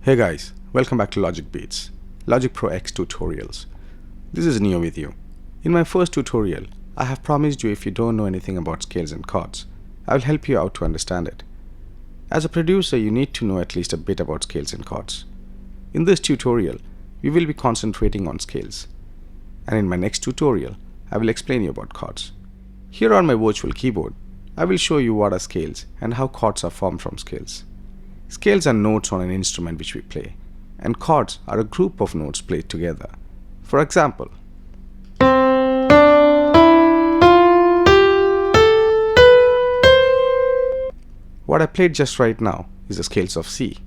Hey guys, welcome back to Logic Beats, Logic Pro X tutorials. This is Neo with you. In my first tutorial, I have promised you if you don't know anything about scales and chords, I will help you out to understand it. As a producer, you need to know at least a bit about scales and chords. In this tutorial, we will be concentrating on scales. And in my next tutorial, I will explain you about chords. Here on my virtual keyboard, I will show you what are scales and how chords are formed from scales. Scales are notes on an instrument which we play, and chords are a group of notes played together. For example, what I played just right now is the scales of C.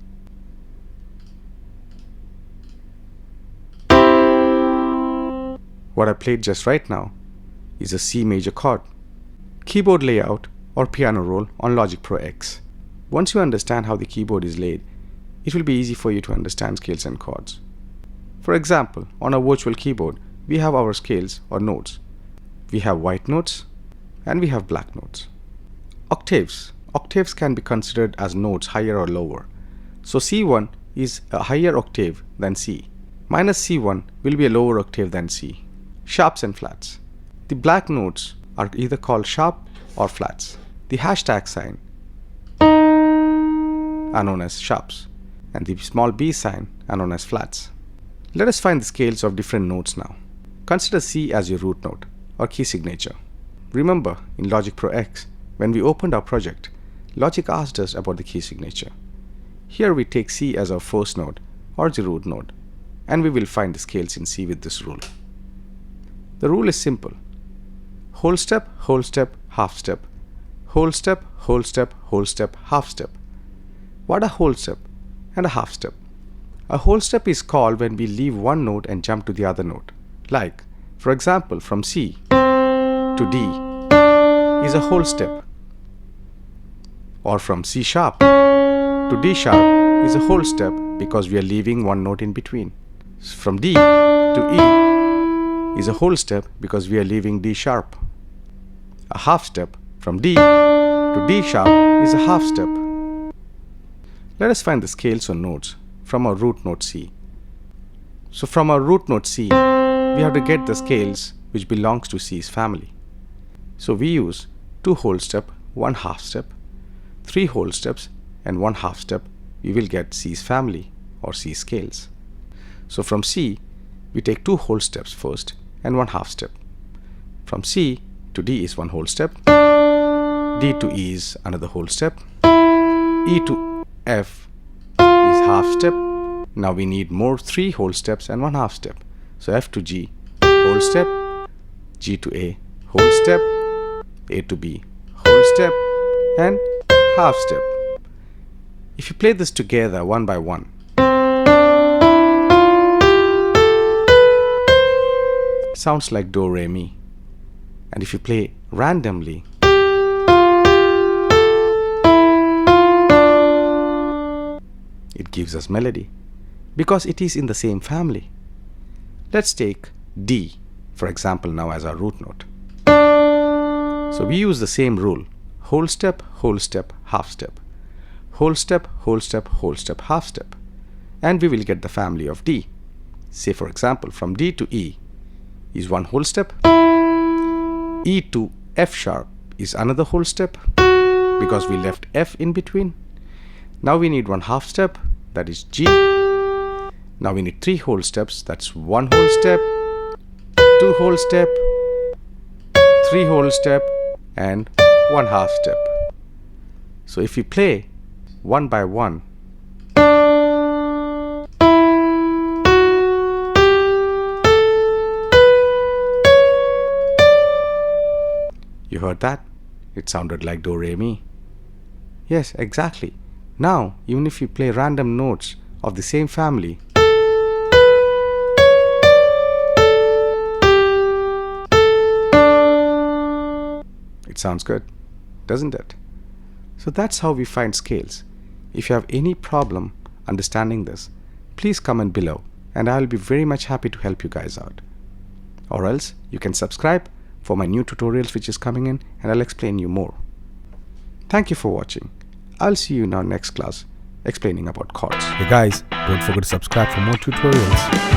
What I played just right now is a C major chord. Keyboard layout or piano roll on Logic Pro X. Once you understand how the keyboard is laid, it will be easy for you to understand scales and chords. For example, on a virtual keyboard, we have our scales or notes. We have white notes and we have black notes. Octaves. Octaves can be considered as notes higher or lower. So C1 is a higher octave than C. Minus C1 will be a lower octave than C. Sharps and flats. The black notes are either called sharp or flats. The hashtag sign are known as sharps, and the small b sign are known as flats. Let us find the scales of different notes now. Consider C as your root note or key signature. Remember, in Logic Pro X, when we opened our project, Logic asked us about the key signature. Here we take C as our first note or the root note, and we will find the scales in C with this rule. The rule is simple. Whole step, half step. Whole step, half step. What are whole step and a half step? A whole step is called when we leave one note and jump to the other note. Like, for example, from C to D is a whole step. Or from C sharp to D sharp is a whole step because we are leaving one note in between. From D to E is a whole step because we are leaving D sharp. A half step from D to D sharp is a half step. Let us find the scales or notes from our root note C. So from our root note C, we have to get the scales which belongs to C's family. So we use 2 whole step, 1 half step, 3 whole steps and 1 half step. We will get C's family or C scales. So from C, we take 2 whole steps first and 1 half step. From C to D is 1 whole step. D to E is another whole step. E to F is half step. Now we need more 3 whole steps and 1 half step. So F to G, whole step. G to A, whole step. A to B, whole step. And half step. If you play this together one by one, it sounds like Do, Re, Mi. And if you play randomly, it gives us melody because it is in the same family. Let's take D, for example, now as our root note. So we use the same rule. Whole step, half step. Whole step, half step. And we will get the family of D. Say for example, from D to E is 1 whole step. E to F sharp is another whole step because we left F in between. Now we need 1 half step, that is G. Now we need 3 whole steps, that's 1 whole step, 2 whole step, 3 whole step, and 1 half step. So if we play one by one, you heard that? It sounded like Do, Re, Mi. Yes, exactly. Now, even if you play random notes of the same family, it sounds good, doesn't it? So that's how we find scales. If you have any problem understanding this, please comment below and I'll be very much happy to help you guys out. Or else you can subscribe for my new tutorials which is coming in and I'll explain you more. Thank you for watching. I'll see you in our next class explaining about chords. Hey guys, don't forget to subscribe for more tutorials.